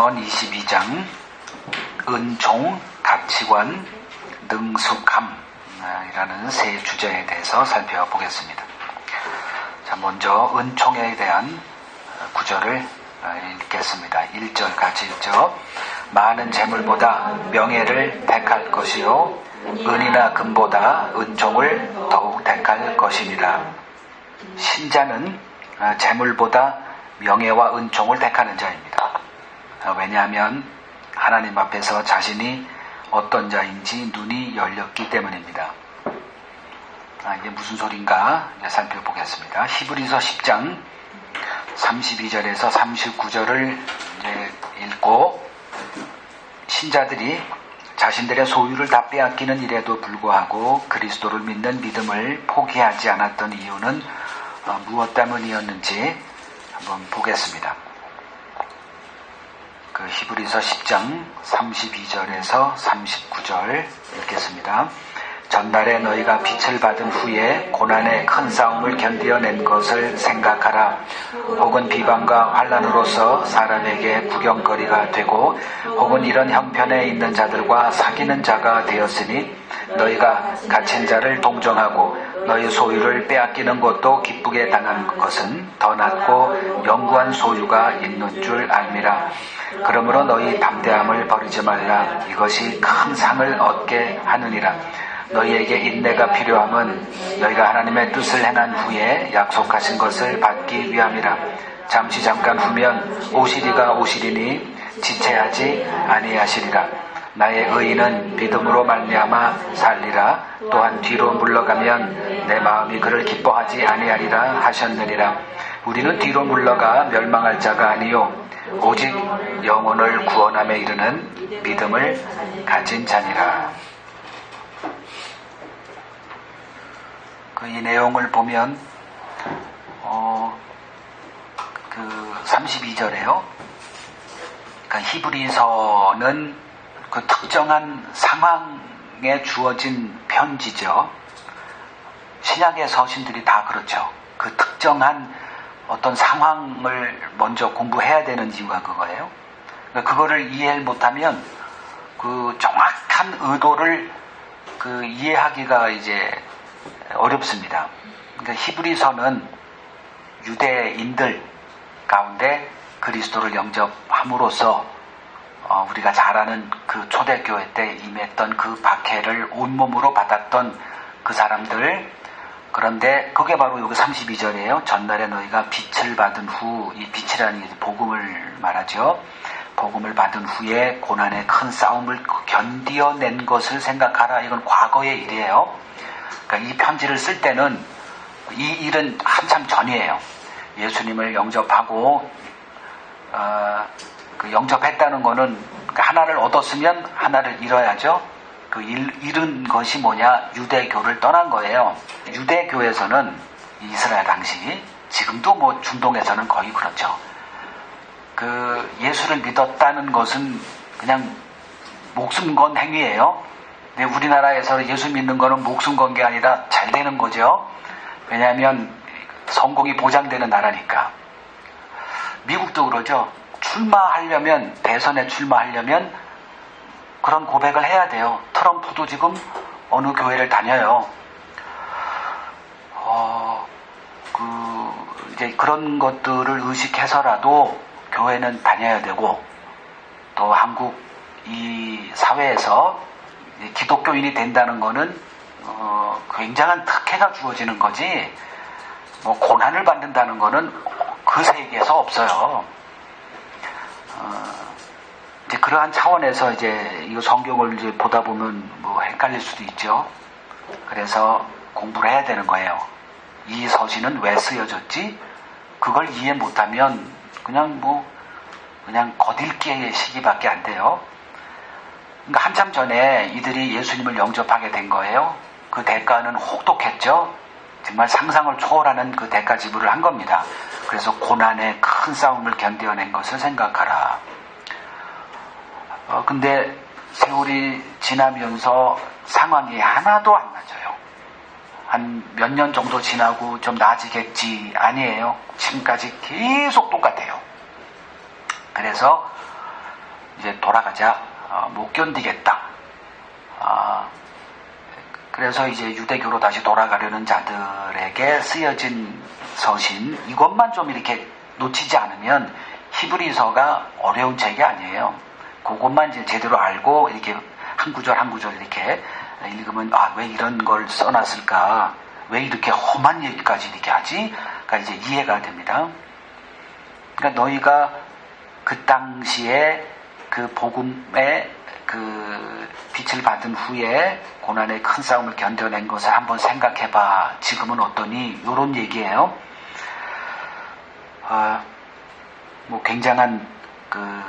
사도행전 22장 은총, 가치관, 능숙함이라는 세 주제에 대해서 살펴보겠습니다. 자, 먼저 은총에 대한 구절을 읽겠습니다. 1절 같이 읽죠. 많은 재물보다 명예를 택할 것이요 은이나 금보다 은총을 더욱 택할 것이니라. 신자는 재물보다 명예와 은총을 택하는 자입니다. 왜냐하면 하나님 앞에서 자신이 어떤 자인지 눈이 열렸기 때문입니다. 이게 무슨 소린가 살펴보겠습니다. 히브리서 10장 32절에서 39절을 읽고, 신자들이 자신들의 소유를 다 빼앗기는 일에도 불구하고 그리스도를 믿는 믿음을 포기하지 않았던 이유는 무엇 때문이었는지 한번 보겠습니다. 그 히브리서 10장 32절에서 39절 읽겠습니다. 전날에 너희가 빛을 받은 후에 고난의 큰 싸움을 견디어낸 것을 생각하라. 혹은 비방과 환난으로서 사람에게 구경거리가 되고 혹은 이런 형편에 있는 자들과 사귀는 자가 되었으니 너희가 갇힌 자를 동정하고 너희 소유를 빼앗기는 것도 기쁘게 당한 것은 더 낫고 영구한 소유가 있는 줄 알미라. 그러므로 너희 담대함을 버리지 말라. 이것이 큰 상을 얻게 하느니라. 너희에게 인내가 필요함은 너희가 하나님의 뜻을 행한 후에 약속하신 것을 받기 위함이라. 잠깐 후면 오시리가 오시리니 지체하지 아니하시리라. 나의 의인은 믿음으로 말미암아 살리라. 또한 뒤로 물러가면 내 마음이 그를 기뻐하지 아니하리라 하셨느니라. 우리는 뒤로 물러가 멸망할 자가 아니요 오직 영혼을 구원함에 이르는 믿음을 가진 자니라. 이 내용을 보면 그 32절에요. 그러니까 히브리서는 그 특정한 상황에 주어진 편지죠. 신약의 서신들이 다 그렇죠. 그 특정한 어떤 상황을 먼저 공부해야 되는 이유가 그거예요. 그러니까 그거를 이해를 못하면 그 정확한 의도를 이해하기가 이제 어렵습니다. 그러니까 히브리서는 유대인들 가운데 그리스도를 영접함으로써 우리가 잘 아는 그 초대교회 때 임했던 그 박해를 온몸으로 받았던 그 사람들, 그런데 그게 바로 여기 32절이에요. 전날에 너희가 빛을 받은 후, 이 빛이라는 게 복음을 말하죠. 복음을 받은 후에 고난의 큰 싸움을 견디어낸 것을 생각하라. 이건 과거의 일이에요. 그러니까 이 편지를 쓸 때는 이 일은 한참 전이에요. 예수님을 영접하고 그 영접했다는 거는 하나를 얻었으면 하나를 잃어야죠. 그 잃은 것이 뭐냐? 유대교를 떠난 거예요. 유대교에서는 이스라엘 당시, 지금도 뭐 중동에서는 거의 그렇죠. 그 예수를 믿었다는 것은 그냥 목숨 건 행위예요. 근데 우리나라에서 예수 믿는 거는 목숨 건 게 아니라 잘 되는 거죠. 왜냐하면 성공이 보장되는 나라니까. 미국도 그러죠. 출마하려면, 대선에 출마하려면 그런 고백을 해야 돼요. 트럼프도 지금 어느 교회를 다녀요. 이제 그런 것들을 의식해서라도 교회는 다녀야 되고, 또 한국 이 사회에서 기독교인이 된다는 거는 굉장한 특혜가 주어지는 거지, 뭐 고난을 받는다는 거는 그 세계에서 없어요. 이제 그러한 차원에서 이제 이 성경을 이제 보다 보면 뭐 헷갈릴 수도 있죠. 그래서 공부를 해야 되는 거예요. 이 서신은 왜 쓰여졌지? 그걸 이해 못하면 그냥 거들기의 시기밖에 안 돼요. 그러니까 한참 전에 이들이 예수님을 영접하게 된 거예요. 그 대가는 혹독했죠. 정말 상상을 초월하는 그 대가 지불을 한 겁니다. 그래서 고난의 큰 싸움을 견뎌낸 것을 생각하라. 근데 세월이 지나면서 상황이 하나도 안 맞아요. 한 몇 년 정도 지나고 좀 나아지겠지, 아니에요. 지금까지 계속 똑같아요. 그래서 이제 돌아가자. 못 견디겠다. 그래서 이제 유대교로 다시 돌아가려는 자들에게 쓰여진 서신, 이것만 좀 이렇게 놓치지 않으면 히브리서가 어려운 책이 아니에요. 그것만 이제 제대로 알고 이렇게 한 구절 한 구절 이렇게 읽으면 왜 이런 걸 써놨을까? 왜 이렇게 험한 얘기까지 이렇게 하지? 그러니까 이제 이해가 됩니다. 그러니까 너희가 그 당시에 그 복음의 그 빛을 받은 후에 고난의 큰 싸움을 견뎌낸 것을 한번 생각해봐. 지금은 어떠니? 이런 얘기예요. 뭐 굉장한 그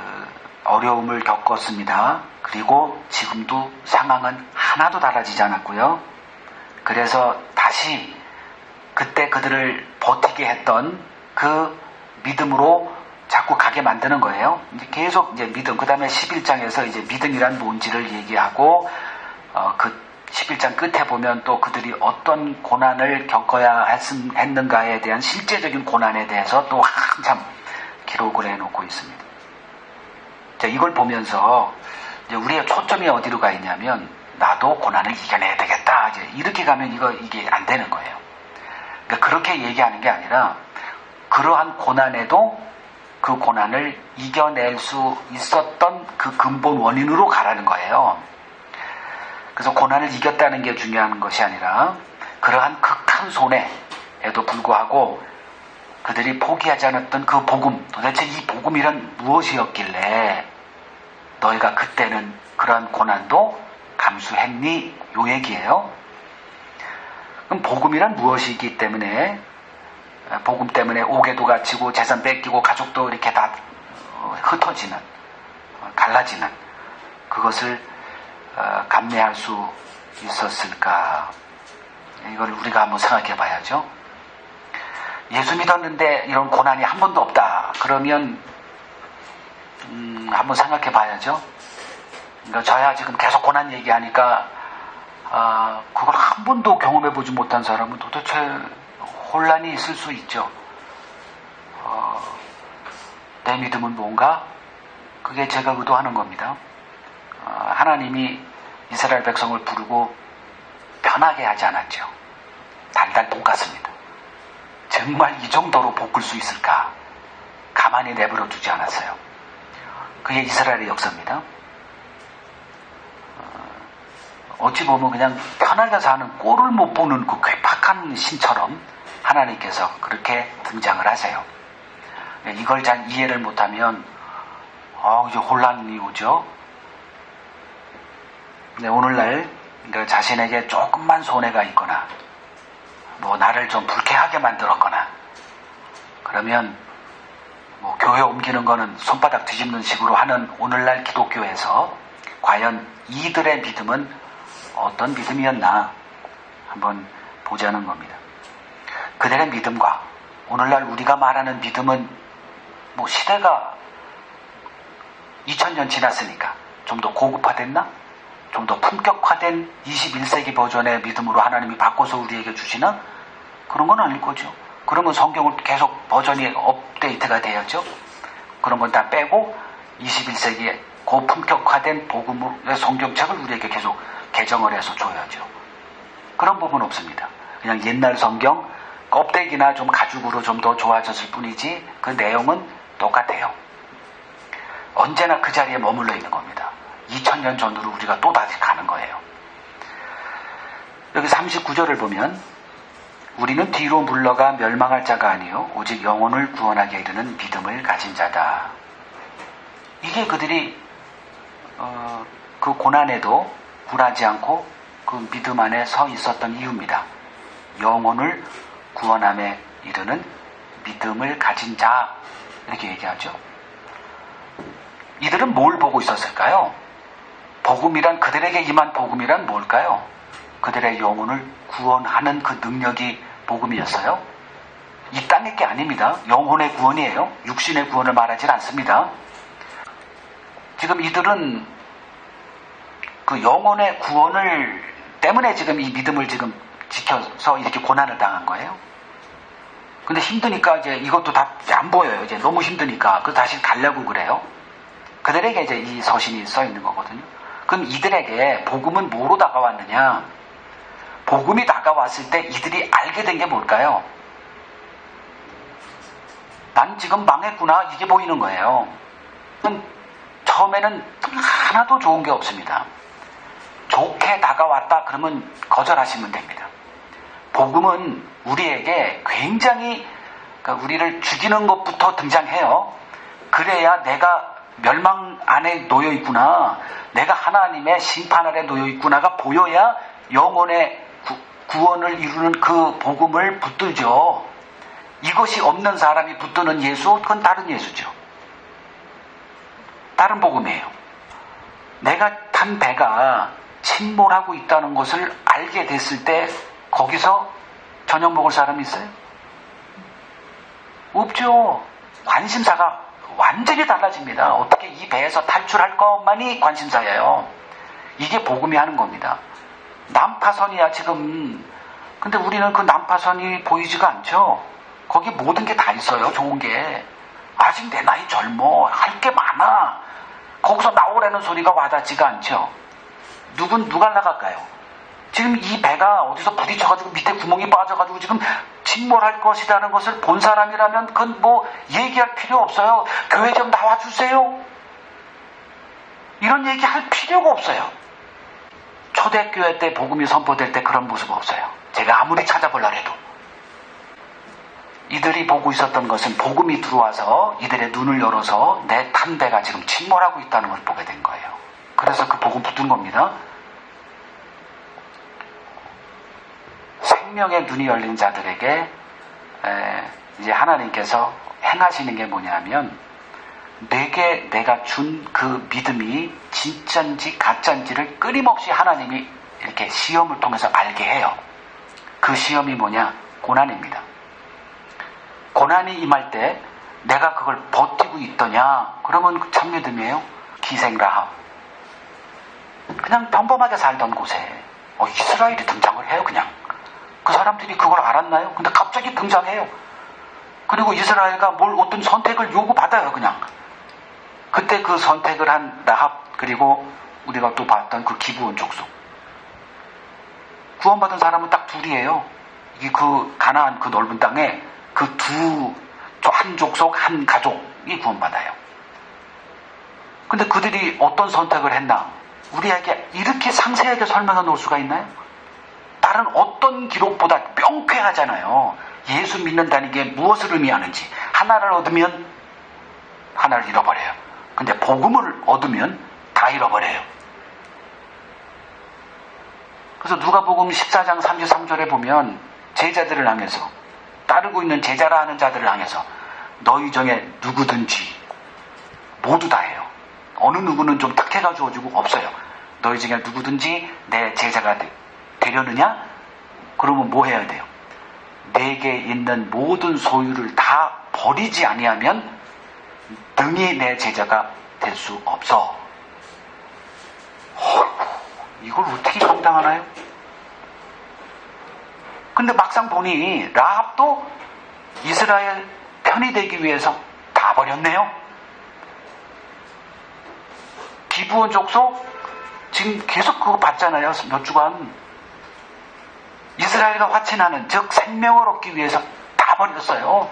어려움을 겪었습니다. 그리고 지금도 상황은 하나도 달라지지 않았고요. 그래서 다시 그때 그들을 버티게 했던 그 믿음으로 자꾸 가게 만드는 거예요. 이제 계속 이제 믿음, 그 다음에 11장에서 이제 믿음이란 뭔지를 얘기하고, 그 11장 끝에 보면 또 그들이 어떤 고난을 겪어야 했는가에 대한 실제적인 고난에 대해서 또 한참 기록을 해놓고 있습니다. 자, 이걸 보면서 이제 우리의 초점이 어디로 가 있냐면, 나도 고난을 이겨내야 되겠다. 이제 이렇게 가면 이게 안 되는 거예요. 그러니까 그렇게 얘기하는 게 아니라, 그러한 고난에도 그 고난을 이겨낼 수 있었던 그 근본 원인으로 가라는 거예요. 그래서 고난을 이겼다는 게 중요한 것이 아니라 그러한 극한 손해에도 불구하고 그들이 포기하지 않았던 그 복음, 도대체 이 복음이란 무엇이었길래 너희가 그때는 그러한 고난도 감수했니? 요 얘기예요. 그럼 복음이란 무엇이기 때문에 복음 때문에 옥에도 갇히고 재산 뺏기고 가족도 이렇게 다 흩어지는, 갈라지는 그것을 감내할 수 있었을까? 이걸 우리가 한번 생각해 봐야죠. 예수 믿었는데 이런 고난이 한 번도 없다. 그러면 한번 생각해 봐야죠. 그러니까 저야 지금 계속 고난 얘기하니까 그걸 한 번도 경험해 보지 못한 사람은 도대체 혼란이 있을 수 있죠. 내 믿음은 뭔가? 그게 제가 의도하는 겁니다. 하나님이 이스라엘 백성을 부르고 편하게 하지 않았죠. 달달 볶았습니다. 정말 이 정도로 볶을 수 있을까? 가만히 내버려 두지 않았어요. 그게 이스라엘의 역사입니다. 어찌 보면 그냥 편하게 사는 꼴을 못 보는 그 괴팍한 신처럼 하나님께서 그렇게 등장을 하세요. 이걸 잘 이해를 못하면 이제 혼란이 오죠. 근데 오늘날 그러니까 자신에게 조금만 손해가 있거나 뭐 나를 좀 불쾌하게 만들었거나 그러면 뭐 교회 옮기는 거는 손바닥 뒤집는 식으로 하는 오늘날 기독교에서 과연 이들의 믿음은 어떤 믿음이었나 한번 보자는 겁니다. 그들의 믿음과 오늘날 우리가 말하는 믿음은 뭐 시대가 2000년 지났으니까 좀 더 고급화됐나? 좀 더 품격화된 21세기 버전의 믿음으로 하나님이 바꿔서 우리에게 주시나? 그런 건 아닐 거죠. 그러면 성경은 계속 버전이 업데이트가 되었죠. 그런 건 다 빼고 21세기에 고품격화된 복음의 성경책을 우리에게 계속 개정을 해서 줘야죠. 그런 부분 없습니다. 그냥 옛날 성경 껍데기나 좀 가죽으로 좀 더 좋아졌을 뿐이지 그 내용은 똑같아요. 언제나 그 자리에 머물러 있는 겁니다. 2000년 전으로 우리가 또다시 가는 거예요. 여기 39절을 보면 우리는 뒤로 물러가 멸망할 자가 아니요 오직 영혼을 구원하게 이르는 믿음을 가진 자다. 이게 그들이 그 고난에도 굴하지 않고 그 믿음 안에 서 있었던 이유입니다. 영혼을 구원함에 이르는 믿음을 가진 자 이렇게 얘기하죠. 이들은 뭘 보고 있었을까요? 복음이란 그들에게 임한 복음이란 뭘까요? 그들의 영혼을 구원하는 그 능력이 복음이었어요. 이 땅의 게 아닙니다. 영혼의 구원이에요. 육신의 구원을 말하지 않습니다. 지금 이들은 그 영혼의 구원을 때문에 지금 이 믿음을 지금 지켜서 이렇게 고난을 당한 거예요. 근데 힘드니까 이제 이것도 다 안 보여요. 이제 너무 힘드니까 그 다시 가려고 그래요. 그들에게 이제 이 서신이 써 있는 거거든요. 그럼 이들에게 복음은 뭐로 다가왔느냐? 복음이 다가왔을 때 이들이 알게 된 게 뭘까요? 난 지금 망했구나, 이게 보이는 거예요. 처음에는 하나도 좋은 게 없습니다. 좋게 다가왔다 그러면 거절하시면 됩니다. 복음은 우리에게 굉장히, 그러니까 우리를 죽이는 것부터 등장해요. 그래야 내가 멸망 안에 놓여 있구나, 내가 하나님의 심판 아래 놓여 있구나가 보여야 영혼의 구원을 이루는 그 복음을 붙들죠. 이것이 없는 사람이 붙드는 예수, 그건 다른 예수죠. 다른 복음이에요. 내가 탄 배가 침몰하고 있다는 것을 알게 됐을 때 거기서 저녁 먹을 사람이 있어요? 없죠. 관심사가 완전히 달라집니다. 어떻게 이 배에서 탈출할 것만이 관심사예요. 이게 복음이 하는 겁니다. 난파선이야 지금. 근데 우리는 그 난파선이 보이지가 않죠. 거기 모든 게 다 있어요. 좋은 게. 아직 내 나이 젊어, 할 게 많아. 거기서 나오라는 소리가 와닿지가 않죠. 누가 나갈까요? 지금 이 배가 어디서 부딪혀가지고 밑에 구멍이 빠져가지고 지금 침몰할 것이라는 것을 본 사람이라면 그건 뭐 얘기할 필요 없어요. 교회 좀 나와주세요, 이런 얘기 할 필요가 없어요. 초대교회 때 복음이 선포될 때 그런 모습 없어요. 제가 아무리 찾아보려 해도. 이들이 보고 있었던 것은 복음이 들어와서 이들의 눈을 열어서 내 탄 배가 지금 침몰하고 있다는 걸 보게 된 거예요. 그래서 그 복음 붙은 겁니다. 생명의 눈이 열린 자들에게 이제 하나님께서 행하시는 게 뭐냐면, 내게 내가 준 그 믿음이 진짜인지 가짜인지를 끊임없이 하나님이 이렇게 시험을 통해서 알게 해요. 그 시험이 뭐냐? 고난입니다. 고난이 임할 때 내가 그걸 버티고 있더냐? 그러면 참 믿음이에요. 기생 라합, 그냥 평범하게 살던 곳에 이스라엘이 등장을 해요. 그냥 그 사람들이 그걸 알았나요? 근데 갑자기 등장해요. 그리고 이스라엘과 어떤 선택을 요구받아요. 그냥 그때 그 선택을 한 라합, 그리고 우리가 또 봤던 그 기브온 족속, 구원받은 사람은 딱 둘이에요. 이게 그 가나안 그 넓은 땅에 그 한 족속 한 가족이 구원받아요. 근데 그들이 어떤 선택을 했나? 우리에게 이렇게 상세하게 설명해 놓을 수가 있나요? 다른 어떤 기록보다 명쾌하잖아요. 예수 믿는다는 게 무엇을 의미하는지. 하나를 얻으면 하나를 잃어버려요. 근데 복음을 얻으면 다 잃어버려요. 그래서 누가복음 14장 33절에 보면 제자들을 향해서, 따르고 있는 제자라 하는 자들을 향해서 너희 중에 누구든지, 모두 다 해요. 어느 누구는 좀 특혜가 주어지고 없어요. 너희 중에 누구든지 내 제자가 되려느냐? 그러면 뭐 해야 돼요? 내게 있는 모든 소유를 다 버리지 아니하면 능히 내 제자가 될 수 없어. 이걸 어떻게 감당하나요? 근데 막상 보니 라합도 이스라엘 편이 되기 위해서 다 버렸네요. 기브온 족속 지금 계속 그거 봤잖아요. 몇 주간. 이스라엘과 화친하는, 즉 생명을 얻기 위해서 다 버렸어요.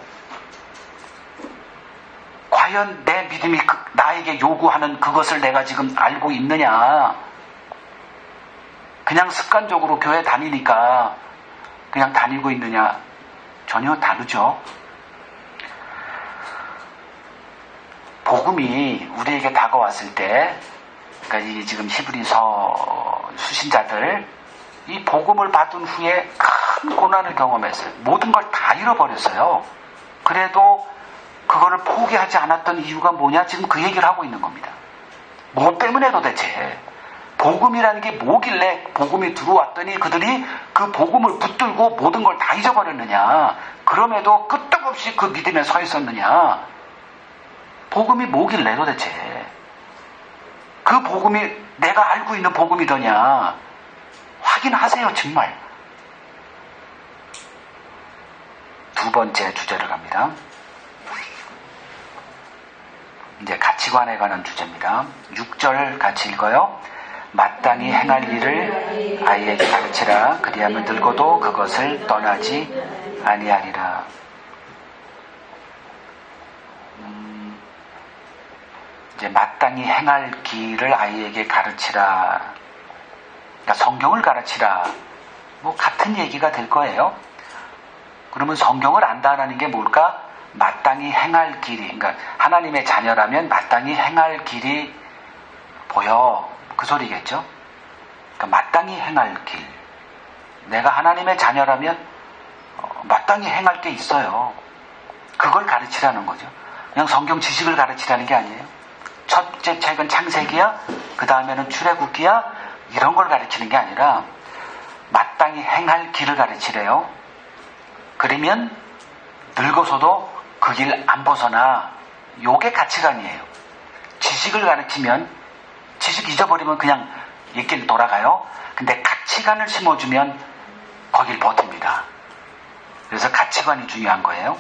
과연 내 믿음이 나에게 요구하는 그것을 내가 지금 알고 있느냐? 그냥 습관적으로 교회 다니니까 그냥 다니고 있느냐? 전혀 다르죠. 복음이 우리에게 다가왔을 때, 그러니까 이 지금 히브리서 수신자들, 이 복음을 받은 후에 큰 고난을 경험했어요. 모든 걸 다 잃어버렸어요. 그래도 그거를 포기하지 않았던 이유가 뭐냐? 지금 그 얘기를 하고 있는 겁니다. 뭐 때문에 도대체? 복음이라는 게 뭐길래 복음이 들어왔더니 그들이 그 복음을 붙들고 모든 걸 다 잊어버렸느냐? 그럼에도 끄떡없이 그 믿음에 서 있었느냐? 복음이 뭐길래 도대체? 그 복음이 내가 알고 있는 복음이더냐? 확인하세요, 정말. 두 번째 주제를 갑니다. 이제 가치관에 관한 주제입니다. 6절 같이 읽어요. 마땅히 행할 일을 아이에게 가르치라. 그리하면 늙어도 그것을 떠나지 아니하리라. 이제 마땅히 행할 길을 아이에게 가르치라. 그러니까 성경을 가르치라. 뭐 같은 얘기가 될 거예요. 그러면 성경을 안다라는 게 뭘까? 마땅히 행할 길이, 그러니까 하나님의 자녀라면 마땅히 행할 길이 보여. 그 소리겠죠? 그러니까 마땅히 행할 길. 내가 하나님의 자녀라면 마땅히 행할 게 있어요. 그걸 가르치라는 거죠. 그냥 성경 지식을 가르치라는 게 아니에요. 첫째 책은 창세기야, 그 다음에는 출애굽기야, 이런 걸 가르치는 게 아니라 마땅히 행할 길을 가르치래요. 그러면 늙어서도 그 길 안 벗어나. 요게 가치관이에요. 지식을 가르치면 지식 잊어버리면 그냥 옛길 돌아가요. 근데 가치관을 심어주면 거길 버팁니다. 그래서 가치관이 중요한 거예요.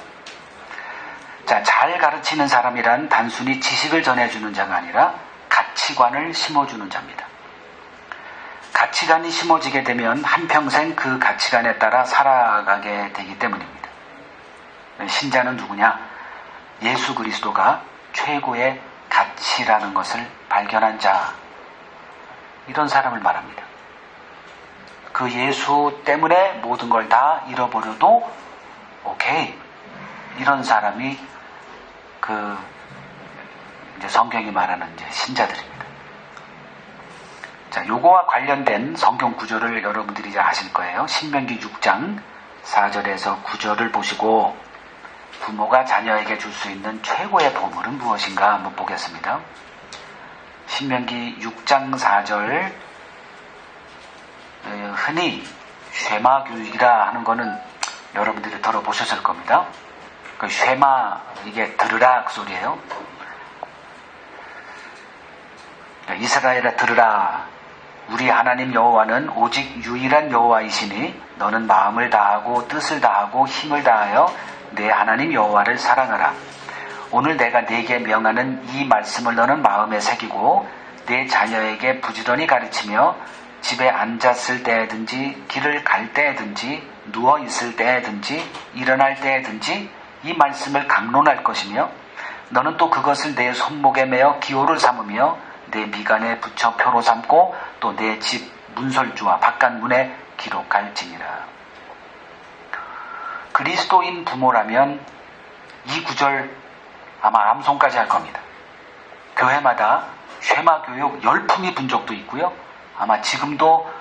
자, 잘 가르치는 사람이란 단순히 지식을 전해주는 자가 아니라 가치관을 심어주는 자입니다. 가치관이 심어지게 되면 한평생 그 가치관에 따라 살아가게 되기 때문입니다. 신자는 누구냐? 예수 그리스도가 최고의 가치라는 것을 발견한 자, 이런 사람을 말합니다. 그 예수 때문에 모든 걸 다 잃어버려도 오케이, 이런 사람이 이제 성경이 말하는 이제 신자들입니다. 자, 요거와 관련된 성경 구절을 여러분들이 이제 아실 거예요. 신명기 6장 4절에서 9절을 보시고 부모가 자녀에게 줄 수 있는 최고의 보물은 무엇인가 한번 보겠습니다. 신명기 6장 4절, 흔히 쉐마 교육이라 하는 거는 여러분들이 들어보셨을 겁니다. 그 쉐마, 이게 들으라 그 소리예요. 이스라엘아 들으라. 우리 하나님 여호와는 오직 유일한 여호와이시니 너는 마음을 다하고 뜻을 다하고 힘을 다하여 내 하나님 여호와를 사랑하라. 오늘 내가 네게 명하는 이 말씀을 너는 마음에 새기고 내 자녀에게 부지런히 가르치며 집에 앉았을 때든지 길을 갈 때든지 누워 있을 때든지 일어날 때든지 이 말씀을 강론할 것이며 너는 또 그것을 내 손목에 매어 기호를 삼으며 내 미간에 붙여 표로 삼고 또 내 집 문설주와 바깥문에 기록할지니라. 그리스도인 부모라면 이 구절 아마 암송까지 할 겁니다. 교회마다 쉐마 교육 열풍이 분 적도 있고요. 아마 지금도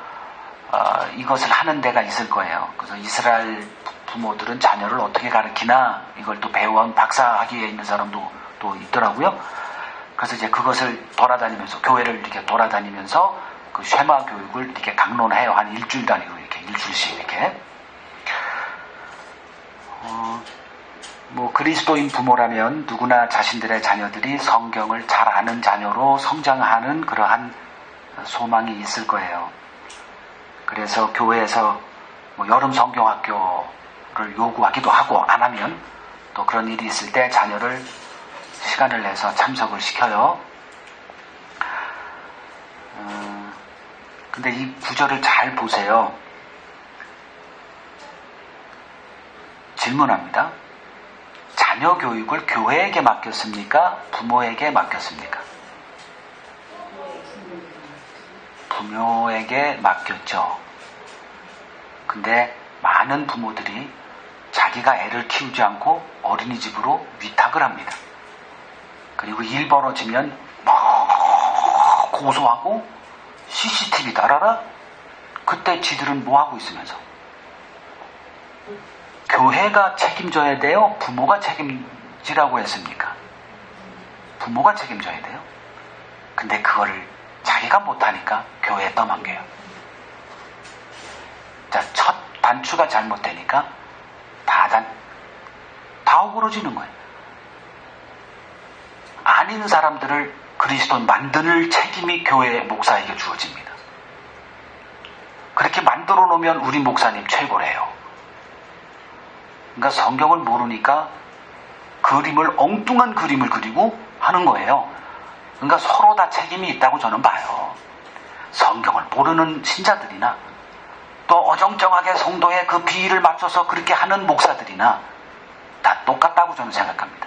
이것을 하는 데가 있을 거예요. 그래서 이스라엘 부모들은 자녀를 어떻게 가르치나 이걸 또 배워온 박사학위에 있는 사람도 또 있더라고요. 그래서 이제 그것을 돌아다니면서 교회를 이렇게 돌아다니면서 그 쉐마 교육을 이렇게 강론해요. 한 일주일 단위로 이렇게 일주일씩 이렇게. 뭐 그리스도인 부모라면 누구나 자신들의 자녀들이 성경을 잘 아는 자녀로 성장하는 그러한 소망이 있을 거예요. 그래서 교회에서 뭐 여름 성경학교를 요구하기도 하고 안 하면 또 그런 일이 있을 때 자녀를 시간을 내서 참석을 시켜요. 근데 이 구절을 잘 보세요. 질문합니다. 자녀 교육을 교회에게 맡겼습니까? 부모에게 맡겼습니까? 부모에게 맡겼죠. 근데 많은 부모들이 자기가 애를 키우지 않고 어린이집으로 위탁을 합니다. 그리고 일 벌어지면 막 고소하고 CCTV 달아라? 그때 지들은 뭐 하고 있으면서? 교회가 책임져야 돼요? 부모가 책임지라고 했습니까? 부모가 책임져야 돼요. 근데 그거를 자기가 못하니까 교회에 떠넘겨요. 자, 첫 단추가 잘못되니까 다 억울해지는 거예요. 아닌 사람들을 그리스도 만들 책임이 교회 목사에게 주어집니다. 그렇게 만들어 놓으면 우리 목사님 최고래요. 그러니까 성경을 모르니까 엉뚱한 그림을 그리고 하는 거예요. 그러니까 서로 다 책임이 있다고 저는 봐요. 성경을 모르는 신자들이나 또 어정쩡하게 성도의 그 비위를 맞춰서 그렇게 하는 목사들이나 다 똑같다고 저는 생각합니다.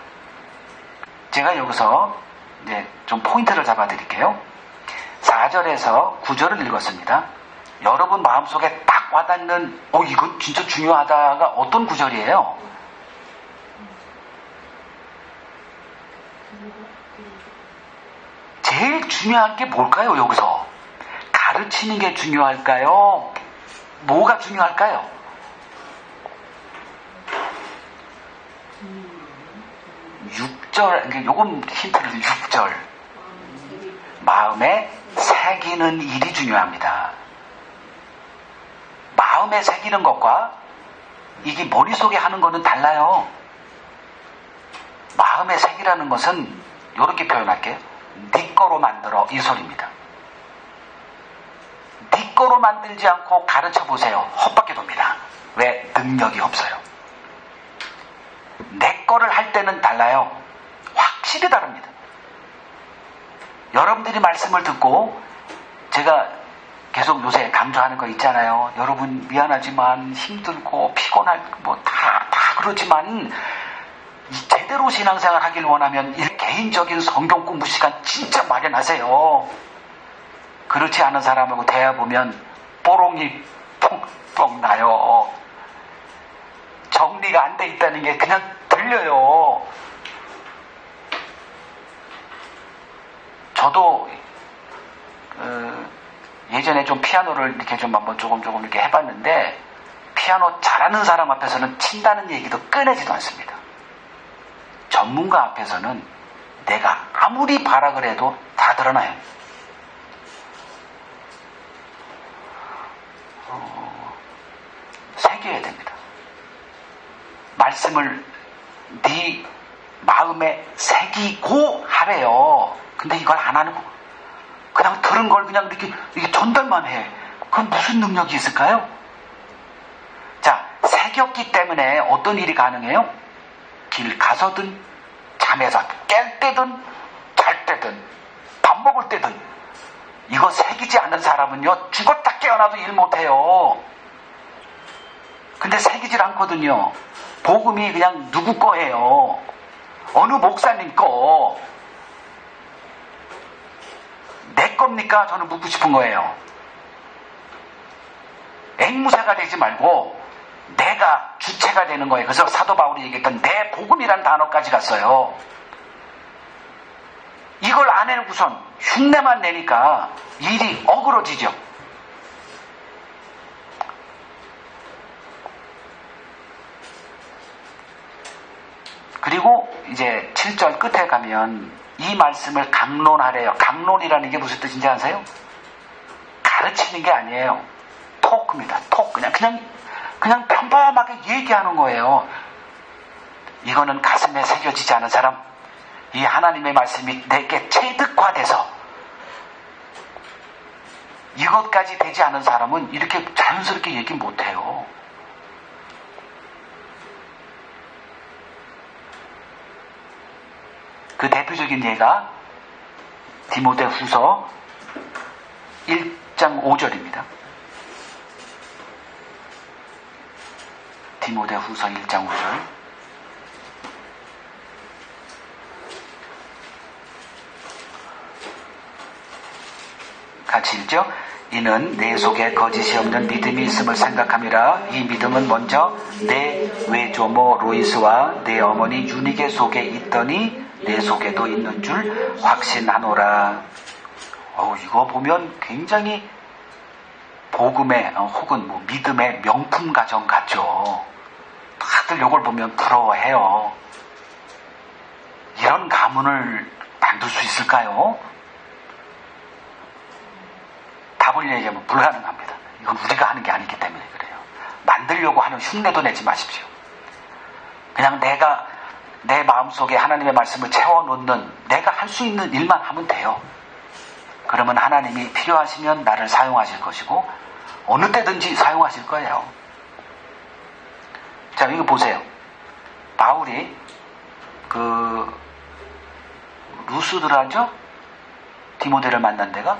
제가 여기서 이제 좀 포인트를 잡아 드릴게요. 4절에서 9절을 읽었습니다. 여러분 마음속에 딱 와닿는 이거 진짜 중요하다가 어떤 구절이에요? 제일 중요한 게 뭘까요? 여기서 가르치는 게 중요할까요? 뭐가 중요할까요? 6절, 요건 힌트를 6절. 마음에 새기는 일이 중요합니다. 마음에 새기는 것과 이게 머릿속에 하는 거는 달라요. 마음에 새기라는 것은 이렇게 표현할게요. 네 거로 만들어, 이 소리입니다. 네 거로 만들지 않고 가르쳐 보세요. 헛밖에 돕니다. 왜? 능력이 없어요. 내 거를 할 때는 달라요. 확실히 다릅니다. 여러분들이 말씀을 듣고 제가 계속 요새 강조하는 거 있잖아요. 여러분 미안하지만 힘들고 피곤할 다 그러지만 제대로 신앙생활 하길 원하면 개인적인 성경 공부 시간 진짜 마련하세요. 그렇지 않은 사람하고 대화보면 뽀롱이 뻥뻥 나요. 정리가 안 돼 있다는 게 그냥 들려요. 저도 예전에 좀 피아노를 이렇게 좀 한번 조금 이렇게 해봤는데 피아노 잘하는 사람 앞에서는 친다는 얘기도 꺼내지도 않습니다. 전문가 앞에서는 내가 아무리 발악을 해도 다 드러나요. 새겨야 됩니다. 말씀을 네 마음에 새기고 하래요. 근데 이걸 안 하는 거. 그냥 들은 걸 그냥 이렇게 전달만 해. 그건 무슨 능력이 있을까요? 자, 새겼기 때문에 어떤 일이 가능해요? 길 가서든 잠에서 깰 때든 잘 때든 밥 먹을 때든 이거 새기지 않는 사람은요 죽었다 깨어나도 일 못해요. 근데 새기질 않거든요. 복음이 그냥 누구 거예요. 어느 목사님 거. 내 겁니까? 저는 묻고 싶은 거예요. 앵무새가 되지 말고 내가 주체가 되는 거예요. 그래서 사도 바울이 얘기했던 내 복음이란 단어까지 갔어요. 이걸 안 해놓고선 흉내만 내니까 일이 어그러지죠. 그리고 이제 7절 끝에 가면 이 말씀을 강론하래요. 강론이라는 게 무슨 뜻인지 아세요? 가르치는 게 아니에요. 토크입니다. 톡. 그냥 평범하게 얘기하는 거예요. 이거는 가슴에 새겨지지 않은 사람, 이 하나님의 말씀이 내게 체득화돼서 이것까지 되지 않은 사람은 이렇게 자연스럽게 얘기 못해요. 그 대표적인 예가 디모데후서 1장 5절입니다. 디모데후서 1장 5절. 같이 읽죠. 이는 내 속에 거짓이 없는 믿음이 있음을 생각함이라. 이 믿음은 먼저 내 외조모 로이스와 내 어머니 유니게 속에 있더니 내 속에도 있는 줄 확신하노라. 이거 보면 굉장히 복음의 혹은 믿음의 명품 가정 같죠. 다들 이걸 보면 부러워해요. 이런 가문을 만들 수 있을까요? 답을 얘기하면 불가능합니다. 이건 우리가 하는 게 아니기 때문에 그래요. 만들려고 하는 흉내도 내지 마십시오. 그냥 내가 내 마음속에 하나님의 말씀을 채워놓는 내가 할 수 있는 일만 하면 돼요. 그러면 하나님이 필요하시면 나를 사용하실 것이고 어느 때든지 사용하실 거예요. 자, 이거 보세요. 바울이 그 루스드라죠? 디모데를 만난 데가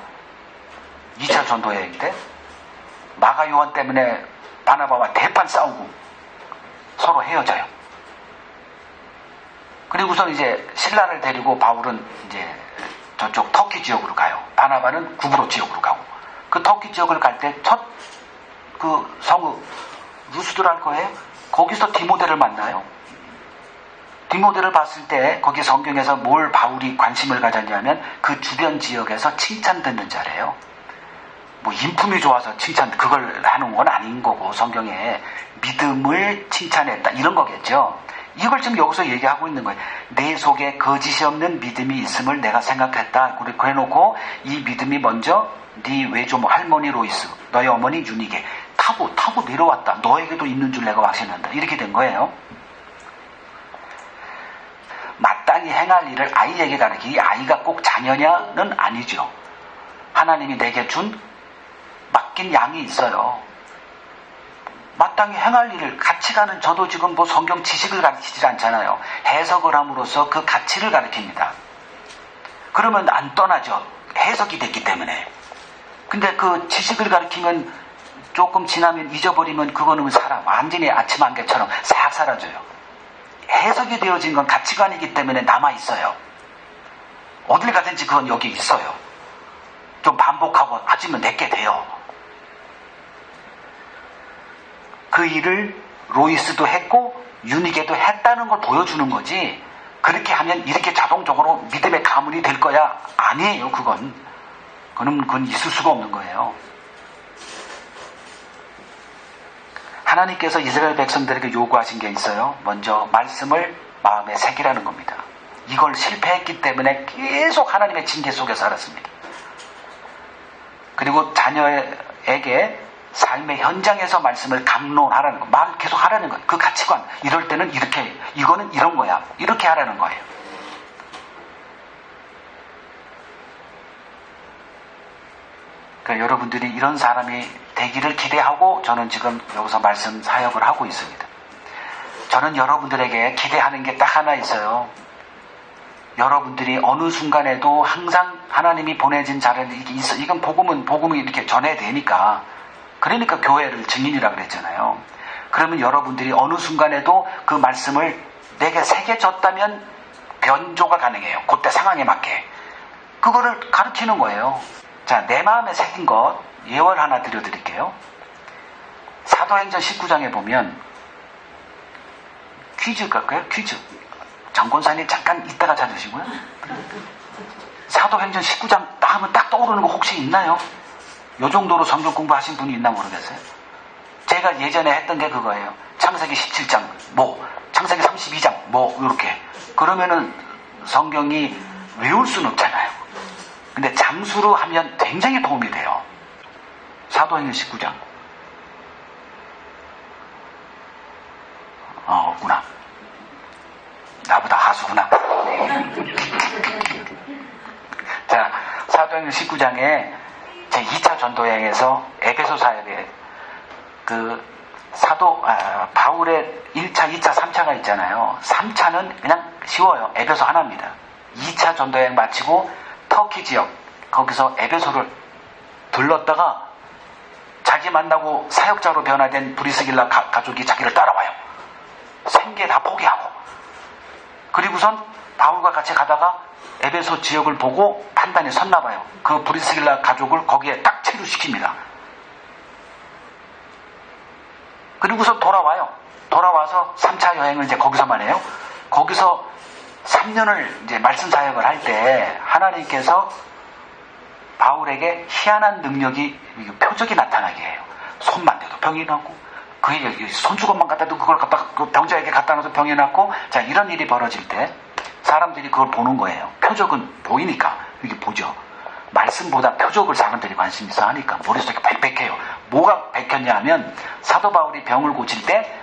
2차 전도 여행 때 마가 요한 때문에 바나바와 대판 싸우고 서로 헤어져요. 그리고선 이제 신라를 데리고 바울은 이제 저쪽 터키 지역으로 가요. 바나바는 구브로 지역으로 가고, 그 터키 지역을 갈 때 첫 그 성읍 루스드랄 거예요. 거기서 디모데를 만나요. 디모데를 봤을 때 거기 성경에서 뭘 바울이 관심을 가졌냐면 그 주변 지역에서 칭찬 듣는 자래요. 뭐 인품이 좋아서 칭찬 그걸 하는 건 아닌 거고, 성경에 믿음을 칭찬했다 이런 거겠죠. 이걸 지금 여기서 얘기하고 있는 거예요. 내 속에 거짓이 없는 믿음이 있음을 내가 생각했다. 그래 놓고 이 믿음이 먼저 네 외조모 할머니 로이스, 너희 어머니 유니게 타고 내려왔다. 너에게도 있는 줄 내가 확신한다. 이렇게 된 거예요. 마땅히 행할 일을 아이에게 가르치기. 이 아이가 꼭 자녀냐는 아니죠. 하나님이 내게 준 맡긴 양이 있어요. 마땅히 행할 일을, 가치관은 저도 지금 뭐 성경 지식을 가르치지 않잖아요. 해석을 함으로써 그 가치를 가르칩니다. 그러면 안 떠나죠. 해석이 됐기 때문에. 근데 그 지식을 가르치면 조금 지나면 잊어버리면 그거는 사람 완전히 아침 안개처럼 싹 사라져요. 해석이 되어진 건 가치관이기 때문에 남아있어요. 어딜 가든지 그건 여기 있어요. 좀 반복하고 하지면 내게 돼요. 그 일을 로이스도 했고 유니게도 했다는 걸 보여주는 거지, 그렇게 하면 이렇게 자동적으로 믿음의 가문이 될 거야 아니에요. 그건 있을 수가 없는 거예요. 하나님께서 이스라엘 백성들에게 요구하신 게 있어요. 먼저 말씀을 마음에 새기라는 겁니다. 이걸 실패했기 때문에 계속 하나님의 징계 속에 살았습니다. 그리고 자녀에게 삶의 현장에서 말씀을 강론하라는 거, 말 계속 하라는 거, 그 가치관, 이럴 때는 이렇게, 이거는 이런 거야, 이렇게 하라는 거예요. 그러니까 여러분들이 이런 사람이 되기를 기대하고 저는 지금 여기서 말씀 사역을 하고 있습니다. 저는 여러분들에게 기대하는 게 딱 하나 있어요. 여러분들이 어느 순간에도 항상 하나님이 보내진 자를 이게 있어. 이건 복음을 이렇게 전해야 되니까. 그러니까 교회를 증인이라고 그랬잖아요. 그러면 여러분들이 어느 순간에도 그 말씀을 내게 새겨졌다면 변조가 가능해요. 그때 상황에 맞게. 그거를 가르치는 거예요. 자, 내 마음에 새긴 것 예월 하나 드려드릴게요. 사도행전 19장에 보면 퀴즈 갈까요? 퀴즈. 정권사님 잠깐 이따가 찾으시고요. 사도행전 19장 하면 딱 떠오르는 거 혹시 있나요? 요 정도로 성경 공부하신 분이 있나 모르겠어요. 제가 예전에 했던 게 그거예요. 창세기 17장 창세기 32장 이렇게. 그러면은 성경이 외울 수는 없잖아요. 근데 장수로 하면 굉장히 도움이 돼요. 사도행전 19장. 없구나. 나보다 하수구나. 자, 사도행전 19장에 제 2차 전도여행에서 에베소 사역에 바울의 1차, 2차, 3차가 있잖아요. 3차는 그냥 쉬워요. 에베소 하나입니다. 2차 전도여행 마치고 터키 지역, 거기서 에베소를 들렀다가 자기 만나고 사역자로 변화된 브리스길라 가족이 자기를 따라와요. 생계 다 포기하고. 그리고선 바울과 같이 가다가 에베소 지역을 보고 판단이 섰나 봐요. 그 브리스길라 가족을 거기에 딱 체류시킵니다. 그리고서 돌아와서 3차 여행을 이제 거기서만 해요. 거기서 3년을 이제 말씀 사역을 할 때 하나님께서 바울에게 희한한 능력이, 표적이 나타나게 해요. 손만 대도 병이 나고, 손수건만 갖다 도 그걸 갖다 그 병자에게 갖다 놔서 병이 났고, 자, 이런 일이 벌어질 때 사람들이 그걸 보는 거예요. 표적은 보이니까 이게 보죠. 말씀보다 표적을 사람들이 관심 있어 하니까 머릿속에 빽빽해요. 뭐가 백혔냐 하면 사도 바울이 병을 고칠 때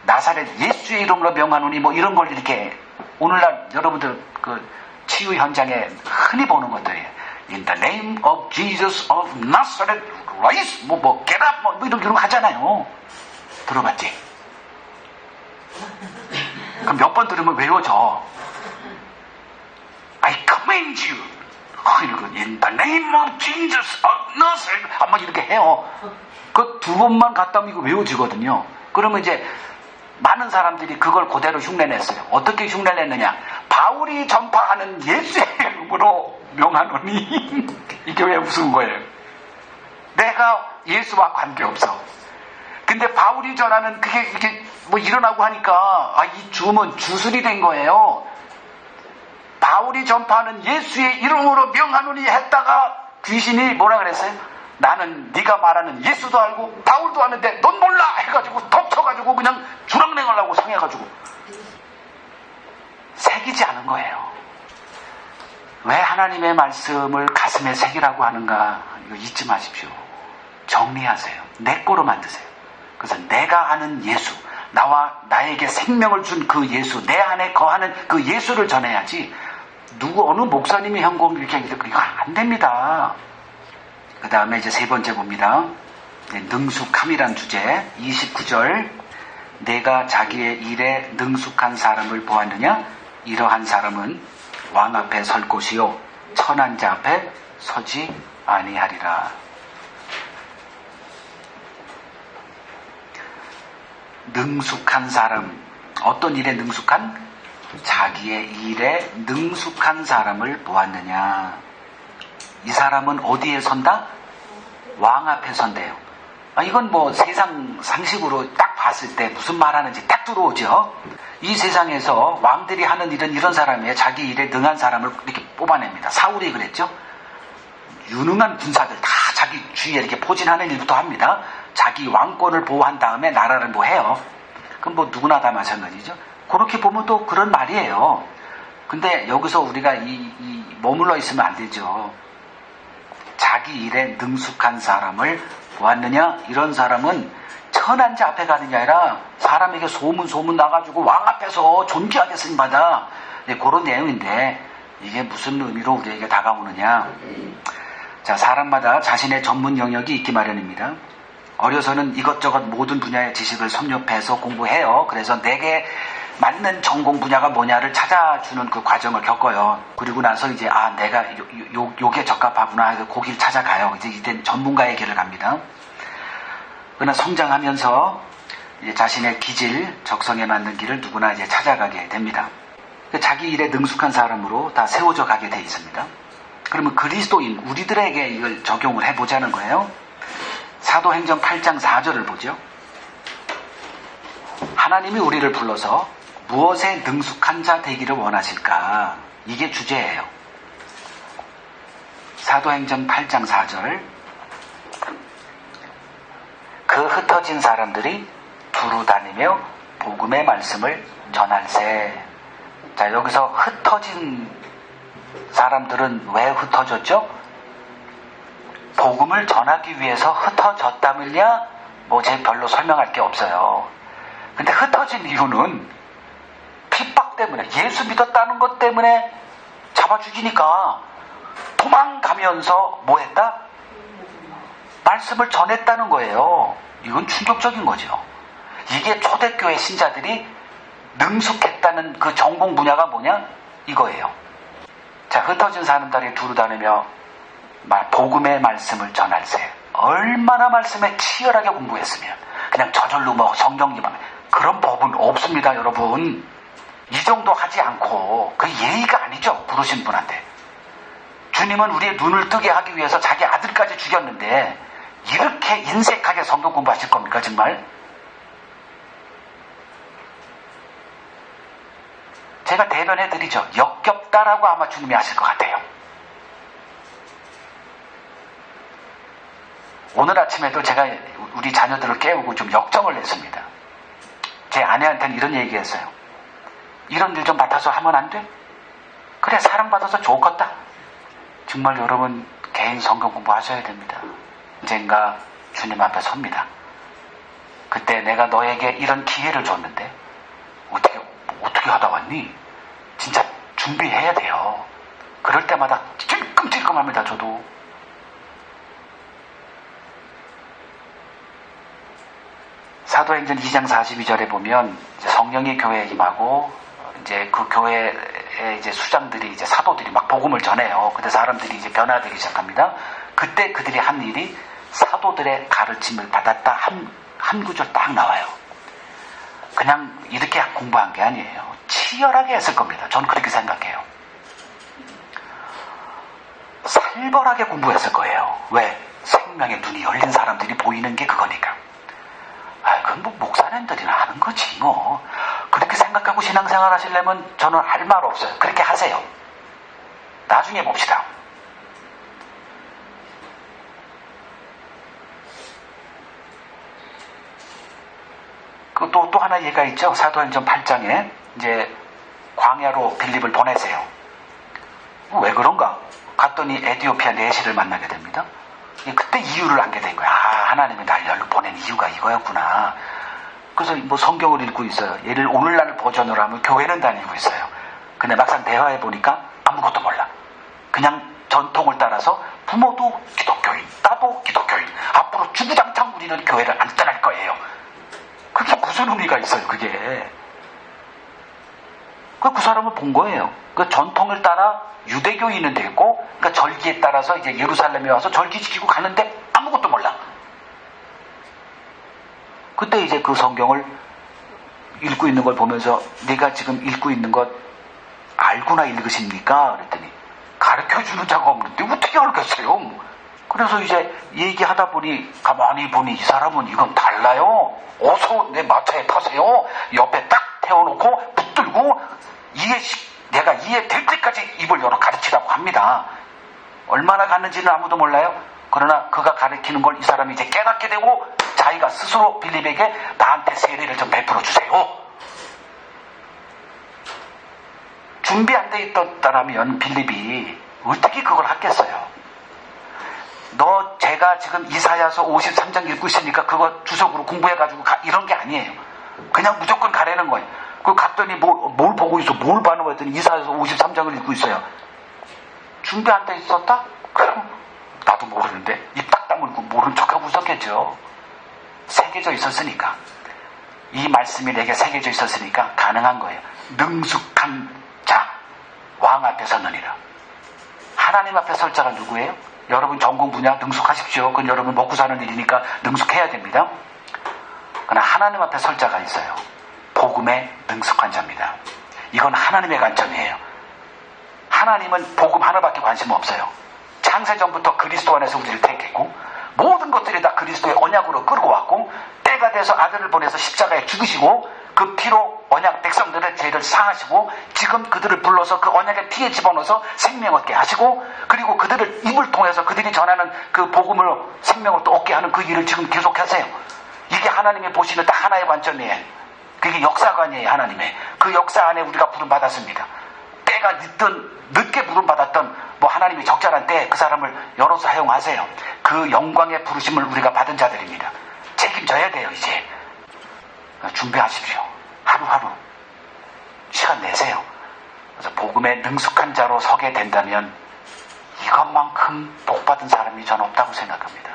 나사렛 예수의 이름으로 명하노니 이런 걸 이렇게 오늘날 여러분들 그 치유 현장에 흔히 보는 것들이에요. In the name of Jesus of Nazareth, rise, get up, 이런 거 하잖아요. 들어봤지? 그럼 몇 번 들으면 외워져. I command command you. 그리고 in the name of Jesus of Nazareth. 한번 이렇게 해요. 그 두 번만 갔다 오면 이거 외워지거든요. 그러면 이제 많은 사람들이 그걸 그대로 흉내냈어요. 어떻게 흉내냈느냐? 바울이 전파하는 예수의 이름으로 명하노니. 이게 왜 무슨 거예요? 내가 예수와 관계없어. 근데 바울이 전하는 이게 뭐 일어나고 하니까 이 줌은 주술이 된 거예요. 바울이 전파하는 예수의 이름으로 명하노니 했다가 귀신이 뭐라 그랬어요? 나는 네가 말하는 예수도 알고 바울도 아는데 넌 몰라 해가지고 덮쳐가지고 그냥 주랑냉하려고 상해가지고 새기지 않은 거예요. 왜 하나님의 말씀을 가슴에 새기라고 하는가? 이거 잊지 마십시오. 정리하세요. 내 거로 만드세요. 그래서 내가 아는 예수, 나에게 생명을 준 그 예수, 내 안에 거하는 그 예수를 전해야지 어느 목사님이 현공 이렇게 이거 안 됩니다. 그 다음에 이제 세 번째 봅니다. 능숙함이란 주제 29절. 내가 자기의 일에 능숙한 사람을 보았느냐? 이러한 사람은 왕 앞에 설 곳이요 천한 자 앞에 서지 아니하리라. 능숙한 사람, 어떤 일에 능숙한? 자기의 일에 능숙한 사람을 보았느냐? 이 사람은 어디에 선다? 왕 앞에 선대요. 이건 뭐 세상 상식으로 딱 봤을 때 무슨 말하는지 딱 들어오죠. 이 세상에서 왕들이 하는 일은 이런 사람이에요. 자기 일에 능한 사람을 이렇게 뽑아냅니다. 사울이 그랬죠. 유능한 군사들 다 자기 주위에 이렇게 포진하는 일부터 합니다. 자기 왕권을 보호한 다음에 나라를 뭐 해요. 그럼 뭐 누구나 다 마찬가지죠. 그렇게 보면 또 그런 말이에요. 근데 여기서 우리가 머물러 있으면 안 되죠. 자기 일에 능숙한 사람을 보았느냐? 이런 사람은 천한 자 앞에 가는 게 아니라 사람에게 소문 나가지고 왕 앞에서 존귀하게 쓰임받아. 그런 내용인데 이게 무슨 의미로 우리에게 다가오느냐? 자, 사람마다 자신의 전문 영역이 있기 마련입니다. 어려서는 이것저것 모든 분야의 지식을 섭렵해서 공부해요. 그래서 내게 맞는 전공 분야가 뭐냐를 찾아주는 그 과정을 겪어요. 그리고 나서 이제 내가 요게 적합하구나 해서 그 길 찾아가요. 이제 이땐 전문가의 길을 갑니다. 그러나 성장하면서 이제 자신의 기질, 적성에 맞는 길을 누구나 이제 찾아가게 됩니다. 자기 일에 능숙한 사람으로 다 세워져 가게 돼 있습니다. 그러면 그리스도인 우리들에게 이걸 적용을 해보자는 거예요. 사도행전 8장 4절을 보죠. 하나님이 우리를 불러서 무엇에 능숙한 자 되기를 원하실까? 이게 주제예요. 사도행전 8장 4절. 그 흩어진 사람들이 두루 다니며 복음의 말씀을 전할세. 자, 여기서 흩어진 사람들은 왜 흩어졌죠? 복음을 전하기 위해서 흩어졌다면야 제 별로 설명할 게 없어요. 근데 흩어진 이유는 핍박 때문에, 예수 믿었다는 것 때문에 잡아 죽이니까 도망가면서 뭐 했다? 말씀을 전했다는 거예요. 이건 충격적인 거죠. 이게 초대교회 신자들이 능숙했다는 그 전공 분야가 뭐냐? 이거예요. 자, 흩어진 사람들이 두루 다니며 복음의 말씀을 전할세. 얼마나 말씀에 치열하게 공부했으면 그냥 저절로 성경님만 그런 법은 없습니다, 여러분. 이 정도 하지 않고 그 예의가 아니죠, 부르신 분한테. 주님은 우리의 눈을 뜨게 하기 위해서 자기 아들까지 죽였는데 이렇게 인색하게 성경 공부하실 겁니까, 정말? 제가 대변해드리죠. 역겹다라고 아마 주님이 하실 것 같아요. 오늘 아침에도 제가 우리 자녀들을 깨우고 좀 역정을 냈습니다. 제 아내한테는 이런 얘기했어요. 이런 일 좀 맡아서 하면 안 돼? 그래, 사랑받아서 좋겠다. 정말 여러분 개인 성경 공부하셔야 됩니다. 언젠가 주님 앞에 섭니다. 그때 내가 너에게 이런 기회를 줬는데 어떻게 하다 왔니? 진짜 준비해야 돼요. 그럴 때마다 찔끔찔끔합니다, 저도. 사도행전 2장 42절에 보면 이제 성령이 교회에 임하고 이제 그 교회에 이제 수장들이 이제 사도들이 막 복음을 전해요. 그때 사람들이 이제 변화되기 시작합니다. 그때 그들이 한 일이 사도들의 가르침을 받았다 한 구절 딱 나와요. 그냥 이렇게 공부한 게 아니에요. 치열하게 했을 겁니다. 저는 그렇게 생각해요. 살벌하게 공부했을 거예요. 왜? 생명의 눈이 열린 사람들이 보이는 게 그거니까. 그건 뭐 목사님들이나 하는 거지 뭐. 그렇게 생각하고 신앙생활 하시려면 저는 할 말 없어요. 그렇게 하세요. 나중에 봅시다. 또 하나 얘가 있죠. 사도행전 8장에 이제 광야로 빌립을 보내세요. 왜 그런가? 갔더니 에디오피아 내시를 만나게 됩니다. 그때 이유를 알게 된 거야. 하나님이 날 여기로 보낸 이유가 이거였구나. 그래서 뭐 성경을 읽고 있어요. 얘를 오늘날 버전으로 하면 교회는 다니고 있어요. 근데 막상 대화해 보니까 아무것도 몰라. 그냥 전통을 따라서 부모도 기독교인, 나도 기독교인. 앞으로 주구장창 우리는 교회를 안 떠날 거예요. 그게 무슨 의미가 있어요, 그게. 그 사람을 본 거예요. 그 전통을 따라 유대교인은 됐고, 그러니까 절기에 따라서 이제 예루살렘에 와서 절기 지키고 가는데 아무것도 몰라. 그때 이제 그 성경을 읽고 있는 걸 보면서 내가 지금 읽고 있는 것 알고나 읽으십니까? 그랬더니 가르쳐주는 자가 없는데 어떻게 알겠어요? 그래서 이제 얘기하다 보니 가만히 보니 이 사람은 이건 달라요. 어서 내 마차에 타세요. 옆에 딱 태워놓고 붙들고 내가 이해될 때까지 입을 열어 가르치라고 합니다. 얼마나 갔는지는 아무도 몰라요. 그러나 그가 가르치는 걸 이 사람이 이제 깨닫게 되고 자기가 스스로 빌립에게 나한테 세례를 좀 베풀어 주세요. 준비 안 돼 있었다면 빌립이 어떻게 그걸 하겠어요? 제가 지금 이사야서 53장 읽고 있으니까 그거 주석으로 공부해가지고 이런 게 아니에요. 그냥 무조건 가라는 거예요. 갔더니 뭘 보고 있어? 뭘 봐는 했더니 이사야서 53장을 읽고 있어요. 준비 안 돼 있었다? 그럼 나도 모르는데 입 딱 다물고 모른 척하고 웃었겠죠. 새겨져 있었으니까. 이 말씀이 내게 새겨져 있었으니까 가능한 거예요. 능숙한 자, 왕 앞에 서느니라. 하나님 앞에 설 자가 누구예요? 여러분 전공 분야 능숙하십시오. 그건 여러분 먹고 사는 일이니까 능숙해야 됩니다. 그러나 하나님 앞에 설 자가 있어요. 복음에 능숙한 자입니다. 이건 하나님의 관점이에요. 하나님은 복음 하나밖에 관심 없어요. 창세전부터 그리스도 안에서 우리를 택했고 모든 것들이 다 그리스도의 언약으로 끌고 왔고 때가 돼서 아들을 보내서 십자가에 죽으시고 그 피로 언약 백성들의 죄를 사하시고 지금 그들을 불러서 그 언약의 피에 집어넣어서 생명 얻게 하시고 그리고 그들을 입을 통해서 그들이 전하는 그 복음으로 생명을 또 얻게 하는 그 일을 지금 계속하세요. 이게 하나님이 보시는 딱 하나의 관점이에요. 그게 역사관이에요. 하나님의 그 역사 안에 우리가 부름받았습니다. 때가 늦게 부름받았던 하나님이 적절한 때에 그 사람을 열어서 사용하세요. 그 영광의 부르심을 우리가 받은 자들입니다. 책임져야 돼요. 이제 준비하십시오. 하루하루 시간 내세요. 그래서 복음에 능숙한 자로 서게 된다면 이것만큼 복받은 사람이 전 없다고 생각합니다.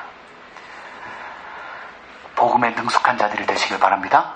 복음에 능숙한 자들이 되시길 바랍니다.